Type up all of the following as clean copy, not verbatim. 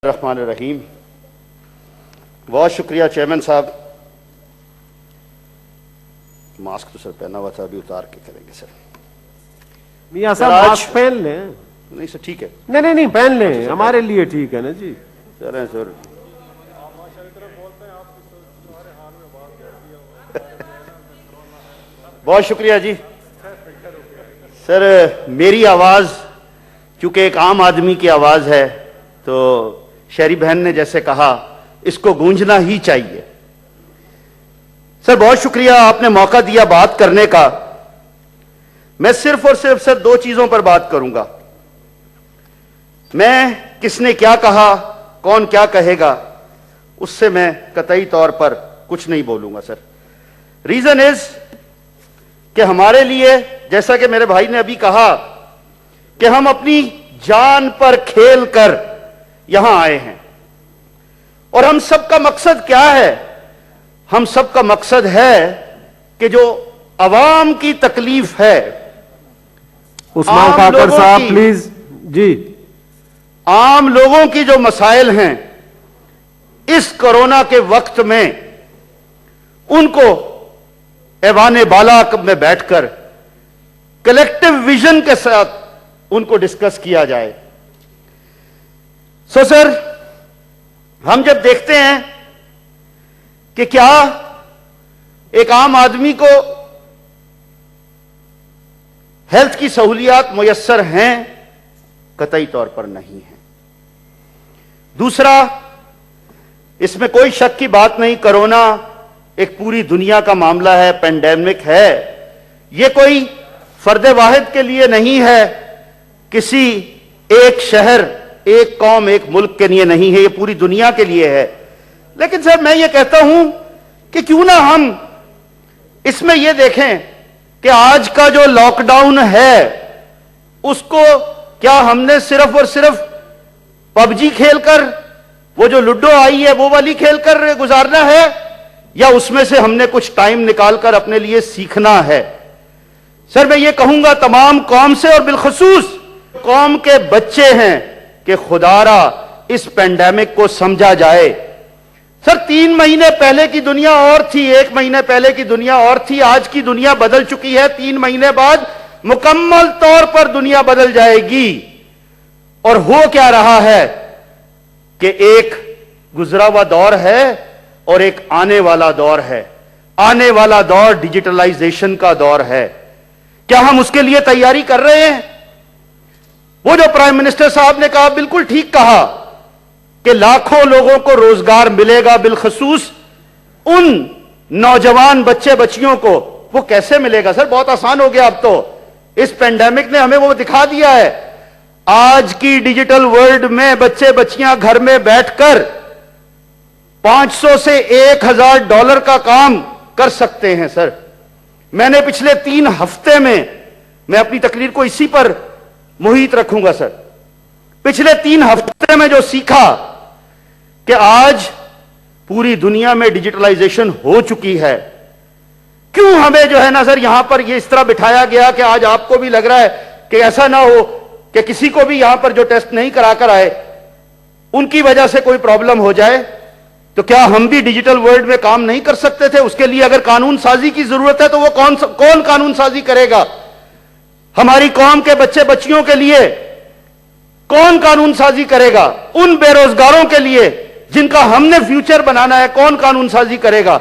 الرحمن الرحیم. بہت شکریہ چیئرمین صاحب. ماسک تو سر پہنا ہوا تھا, ابھی اتار کے کریں گے سر. میاں صاحب ماسک پہن لیں. نہیں سر ٹھیک ہے. نہیں پہن لیں, ہمارے لیے ٹھیک ہے نا جی. سر سر بہت شکریہ جی. سر میری آواز چونکہ ایک عام آدمی کی آواز ہے تو شہری بہن نے جیسے کہا اس کو گونجنا ہی چاہیے. سر بہت شکریہ, آپ نے موقع دیا بات کرنے کا. میں صرف اور صرف سر دو چیزوں پر بات کروں گا. میں کس نے کیا کہا, کون کیا کہے گا, اس سے میں قطعی طور پر کچھ نہیں بولوں گا سر. ریزن از کہ ہمارے لیے جیسا کہ میرے بھائی نے ابھی کہا کہ ہم اپنی جان پر کھیل کر یہاں آئے ہیں. اور ہم سب کا مقصد کیا ہے؟ ہم سب کا مقصد ہے کہ جو عوام کی تکلیف ہے, عثمان کاکڑ صاحب پلیز جی, عام لوگوں کی جو مسائل ہیں اس کورونا کے وقت میں ان کو ایوان بالا میں بیٹھ کر کلیکٹو ویژن کے ساتھ ان کو ڈسکس کیا جائے. سو سر ہم جب دیکھتے ہیں کہ کیا ایک عام آدمی کو ہیلتھ کی سہولیات میسر ہیں, قطعی طور پر نہیں ہیں. دوسرا, اس میں کوئی شک کی بات نہیں, کرونا ایک پوری دنیا کا معاملہ ہے, پینڈیمک ہے. یہ کوئی فرد واحد کے لیے نہیں ہے, کسی ایک شہر, ایک قوم, ایک ملک کے لیے نہیں ہے, یہ پوری دنیا کے لیے ہے. لیکن سر میں یہ کہتا ہوں کہ کیوں نہ ہم اس میں یہ دیکھیں کہ آج کا جو لاک ڈاؤن ہے اس کو کیا ہم نے صرف اور صرف پب جی کھیل کر, وہ جو لوڈو آئی ہے وہ والی کھیل کر گزارنا ہے, یا اس میں سے ہم نے کچھ ٹائم نکال کر اپنے لیے سیکھنا ہے؟ سر میں یہ کہوں گا تمام قوم سے اور بالخصوص قوم کے بچے ہیں کہ خدارا اس پینڈیمک کو سمجھا جائے. سر 3 مہینے پہلے کی دنیا اور تھی, 1 مہینے پہلے کی دنیا اور تھی, آج کی دنیا بدل چکی ہے. 3 مہینے بعد مکمل طور پر دنیا بدل جائے گی. اور ہو کیا رہا ہے کہ ایک گزرا ہوا دور ہے اور ایک آنے والا دور ہے. آنے والا دور ڈیجیٹلائزیشن کا دور ہے. کیا ہم اس کے لیے تیاری کر رہے ہیں؟ وہ جو پرائم منسٹر صاحب نے کہا بالکل ٹھیک کہا کہ لاکھوں لوگوں کو روزگار ملے گا, بالخصوص ان نوجوان بچے بچیوں کو. وہ کیسے ملے گا سر؟ بہت آسان ہو گیا اب تو. اس پینڈیمک نے ہمیں وہ دکھا دیا ہے. آج کی ڈیجیٹل ورلڈ میں بچے بچیاں گھر میں بیٹھ کر 500 سے $1000 کا کام کر سکتے ہیں. سر میں نے پچھلے 3 ہفتے میں اپنی تقریر کو اسی پر محیط رکھوں گا سر. پچھلے 3 ہفتے میں جو سیکھا کہ آج پوری دنیا میں ڈیجیٹلائزیشن ہو چکی ہے. کیوں ہمیں جو ہے نا سر یہاں پر یہ اس طرح بٹھایا گیا کہ آج آپ کو بھی لگ رہا ہے کہ ایسا نہ ہو کہ کسی کو بھی یہاں پر جو ٹیسٹ نہیں کرا کر آئے ان کی وجہ سے کوئی پرابلم ہو جائے. تو کیا ہم بھی ڈیجیٹل ورلڈ میں کام نہیں کر سکتے تھے؟ اس کے لیے اگر قانون سازی کی ضرورت ہے تو وہ کون قانون سازی کرے گا؟ ہماری قوم کے بچے بچیوں کے لیے کون قانون سازی کرے گا؟ ان بے روزگاروں کے لیے جن کا ہم نے فیوچر بنانا ہے کون قانون سازی کرے گا؟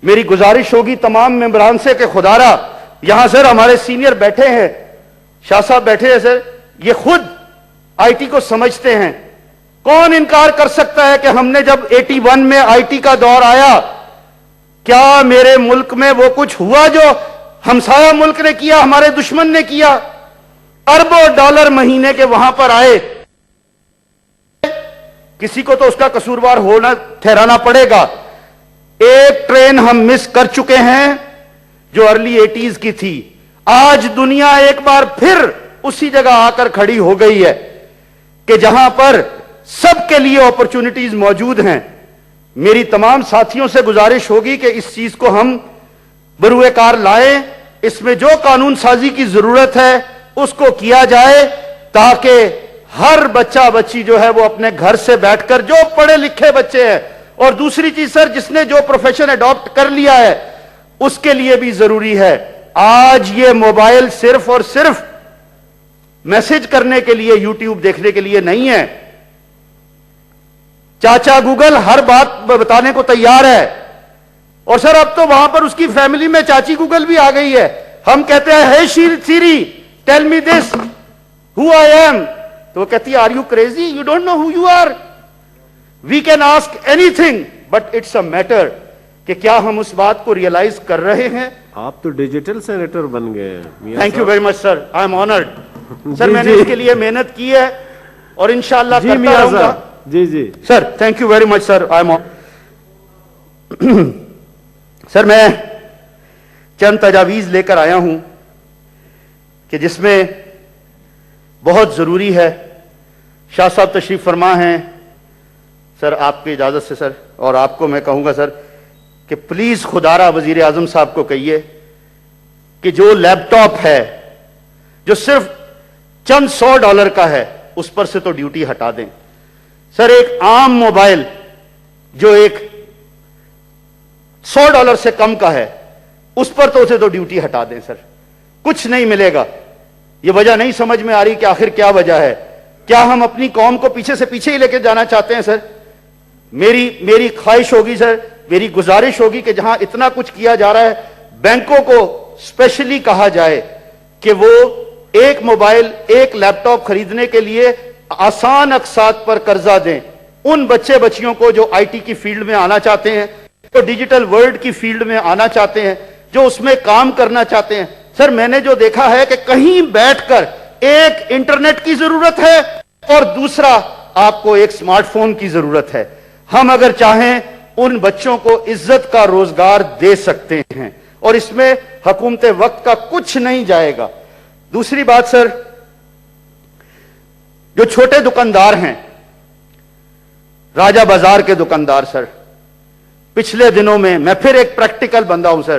میری گزارش ہوگی تمام ممبران سے کہ خدارا یہاں سر ہمارے سینئر بیٹھے ہیں, شاہ صاحب بیٹھے ہیں سر, یہ خود آئی ٹی کو سمجھتے ہیں. کون انکار کر سکتا ہے کہ ہم نے جب 81 میں آئی ٹی کا دور آیا, کیا میرے ملک میں وہ کچھ ہوا جو ہمسایہ ملک نے کیا, ہمارے دشمن نے کیا؟ اربوں ڈالر مہینے کے وہاں پر آئے. کسی کو تو اس کا قصوروار ہونا ٹھہرانا پڑے گا. ایک ٹرین ہم مس کر چکے ہیں جو ارلی 80s کی تھی. آج دنیا ایک بار پھر اسی جگہ آ کر کھڑی ہو گئی ہے کہ جہاں پر سب کے لیے اپرچونٹیز موجود ہیں. میری تمام ساتھیوں سے گزارش ہوگی کہ اس چیز کو ہم بروئے کار لائیں. اس میں جو قانون سازی کی ضرورت ہے اس کو کیا جائے تاکہ हर बच्चा बच्ची जो है वो अपने घर से बैठकर, जो पढ़े लिखे बच्चे हैं, और दूसरी चीज सर, जिसने जो प्रोफेशन अडॉप्ट कर लिया है उसके लिए भी जरूरी है। आज ये मोबाइल सिर्फ और सिर्फ मैसेज करने के लिए, यूट्यूब देखने के लिए नहीं है। चाचा गूगल हर बात बताने को तैयार है, और सर अब तो वहां पर उसकी फैमिली में चाची गूगल भी आ गई है। हम कहते हैं hey Siri tell me this who I am, तो वो कहती है are you crazy, you don't know who you are. We can ask anything but it's a matter कि क्या हम उस बात को रियलाइज कर रहे हैं। आप तो डिजिटल सेनेटर बन गए हैं मियां थैंक यू साहब। Very much sir, I am honoured sir. जी, मैंने जी। इसके लिए मेहनत की है और इंशाअल्लाह जी करता मियां रहूंगा। साहब, जी जी sir thank you very much sir, I am sir मैं चंद तजावीज लेकर आया हूं कि जिसमें बहुत जरूरी है। शाह साहब तशरीफ फरमा हैं सर, आपकी इजाजत से सर, और आपको मैं कहूंगा सर कि प्लीज खुदारा वजीर आजम साहब को कहिए कि जो लैपटॉप है जो सिर्फ चंद $100 का है उस पर से तो ड्यूटी हटा दें सर। एक आम मोबाइल जो एक $100 से कम का है उस पर तो उसे तो ड्यूटी हटा दें सर, कुछ नहीं मिलेगा। यह वजह नहीं समझ में आ रही कि आखिर क्या वजह है। क्या हम अपनी कौम को पीछे से पीछे ही लेकर जाना चाहते हैं सर? मेरी ख्वाहिश होगी सर, मेरी गुजारिश होगी कि जहां इतना कुछ किया जा रहा है, बैंकों को स्पेशली कहा जाए कि वो एक मोबाइल एक लैपटॉप खरीदने के लिए आसान अकसात पर कर्जा दें उन बच्चे बच्चियों को जो आईटी की फील्ड में आना चाहते हैं, जो डिजिटल वर्ल्ड की फील्ड में आना चाहते हैं, जो उसमें काम करना चाहते हैं। सर मैंने जो देखा है कि कहीं बैठकर एक इंटरनेट की जरूरत है और दूसरा आपको एक स्मार्टफोन की जरूरत है। हम अगर चाहें उन बच्चों को इज्जत का रोजगार दे सकते हैं और इसमें हुकूमत वक्त का कुछ नहीं जाएगा। दूसरी बात सर, जो छोटे दुकानदार हैं, राजा बाजार के दुकानदार सर, पिछले दिनों में, मैं फिर एक प्रैक्टिकल बंदा हूं सर,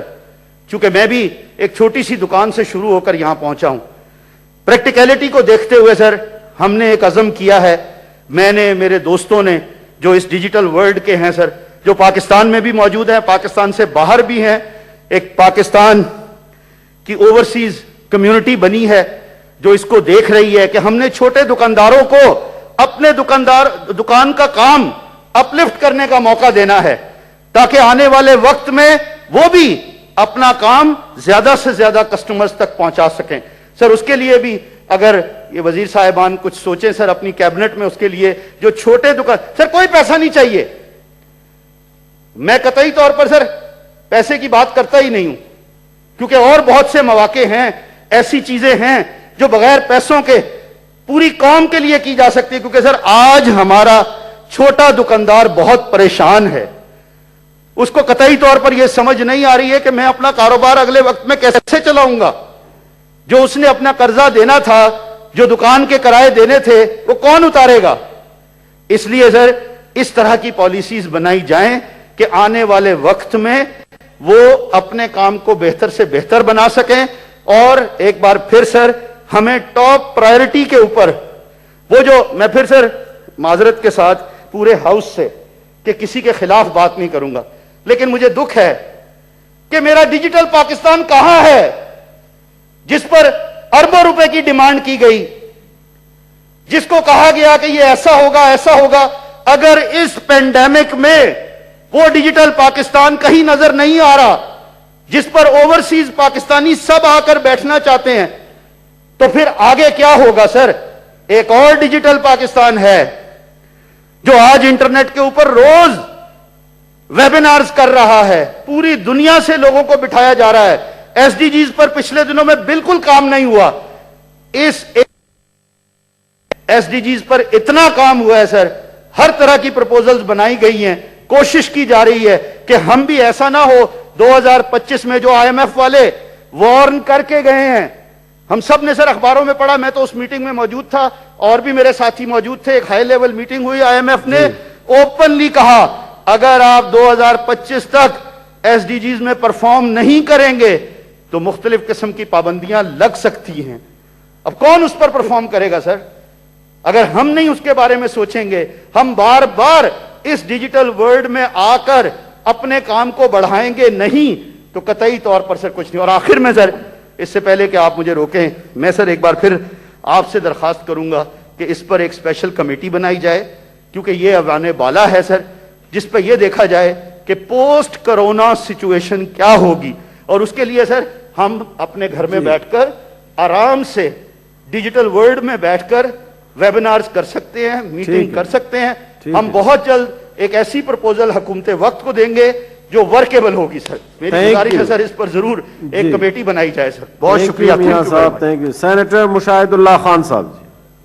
क्योंकि मैं भी एक छोटी सी दुकान से शुरू होकर यहां पहुंचा हूं। प्रैक्टिकलिटी को देखते हुए सर हमने एक अज़म किया है, मैंने, मेरे दोस्तों ने जो इस डिजिटल वर्ल्ड के हैं सर, जो पाकिस्तान में भी मौजूद हैं, पाकिस्तान से बाहर भी हैं, एक पाकिस्तान की ओवरसीज कम्युनिटी बनी है जो इसको देख रही है कि हमने छोटे दुकानदारों को अपने दुकान का काम अपलिफ्ट करने का मौका देना है ताकि आने वाले वक्त में वो भी अपना काम ज्यादा से ज्यादा कस्टमर्स तक पहुंचा सकें सर। उसके लिए भी अगर ये वजीर साहिबान कुछ सोचें सर अपनी कैबिनेट में, उसके लिए जो छोटे दुकान, सर कोई पैसा नहीं चाहिए, मैं कतई तौर पर सर पैसे की बात करता ही नहीं हूं, क्योंकि और बहुत से मौके हैं, ऐसी चीजें हैं जो बगैर पैसों के पूरी कौम के लिए की जा सकती है। क्योंकि सर आज हमारा छोटा दुकानदार बहुत परेशान है, उसको कतई तौर पर यह समझ नहीं आ रही है कि मैं अपना कारोबार अगले वक्त में कैसे चलाऊंगा। जो उसने अपना कर्जा देना था, जो दुकान के किराए देने थे, वो कौन उतारेगा। इसलिए सर इस तरह की पॉलिसीज बनाई जाएं कि आने वाले वक्त में वो अपने काम को बेहतर से बेहतर बना सकें। और एक बार फिर सर हमें टॉप प्रायोरिटी के ऊपर वो जो, मैं फिर सर माजरत के साथ पूरे हाउस से कि किसी के खिलाफ बात नहीं करूंगा, लेकिन मुझे दुख है कि मेरा डिजिटल पाकिस्तान कहां है जिस पर अरबों रुपए की डिमांड की गई, जिसको कहा गया कि ये ऐसा होगा ऐसा होगा। अगर इस पेंडेमिक में वो डिजिटल पाकिस्तान कहीं नजर नहीं आ रहा जिस पर ओवरसीज पाकिस्तानी सब आकर बैठना चाहते हैं, तो फिर आगे क्या होगा सर। एक और डिजिटल पाकिस्तान है जो आज इंटरनेट के ऊपर रोज वेबिनार्स कर रहा है, पूरी दुनिया से लोगों को बिठाया जा रहा है। एसडीजीज पर पिछले दिनों में बिल्कुल काम नहीं हुआ, इस एसडीजीज पर इतना काम हुआ है सर, हर तरह की प्रपोजल्स बनाई गई हैं, कोशिश की जा रही है कि हम भी ऐसा ना हो 2025 में जो आईएमएफ वाले वार्न करके गए हैं। हम सब ने सर अखबारों में पढ़ा, मैं तो उस मीटिंग में मौजूद था और भी मेरे साथी मौजूद थे, एक हाई लेवल मीटिंग हुई, आईएमएफ ने ओपनली कहा अगर आप 2025 तक एसडीजीज में परफॉर्म नहीं करेंगे तो मुख्तलिफ किस्म की पाबंदियां लग सकती हैं। अब कौन उस पर परफॉर्म करेगा सर? اگر ہم نہیں اس کے بارے میں سوچیں گے، ہم بار بار اس ڈیجیٹل ورلڈ میں آ کر اپنے کام کو بڑھائیں گے نہیں، تو قطعی طور پر سر کچھ نہیں۔ اور آخر میں سر، اس سے پہلے کہ آپ مجھے روکیں، میں سر ایک بار پھر آپ سے درخواست کروں گا کہ اس پر ایک اسپیشل کمیٹی بنائی جائے، کیونکہ یہ ایوان بالا ہے سر، جس پہ یہ دیکھا جائے کہ پوسٹ کرونا سچویشن کیا ہوگی، اور اس کے لیے سر ہم اپنے گھر میں بیٹھ کر آرام سے ڈیجیٹل ورلڈ میں بیٹھ کر ویبنارز کر سکتے ہیں، میٹنگ کر سکتے ہیں۔ ہم بہت جلد ایک ایسی پرپوزل حکومت وقت کو دیں گے جو ورکیبل ہوگی سر۔ میری گزارش ہے سر اس پر ضرور ایک کمیٹی بنائی جائے سر۔ بہت شکریہ صاحب، تھینک یو۔ سینیٹر مشاہد اللہ خان صاحب۔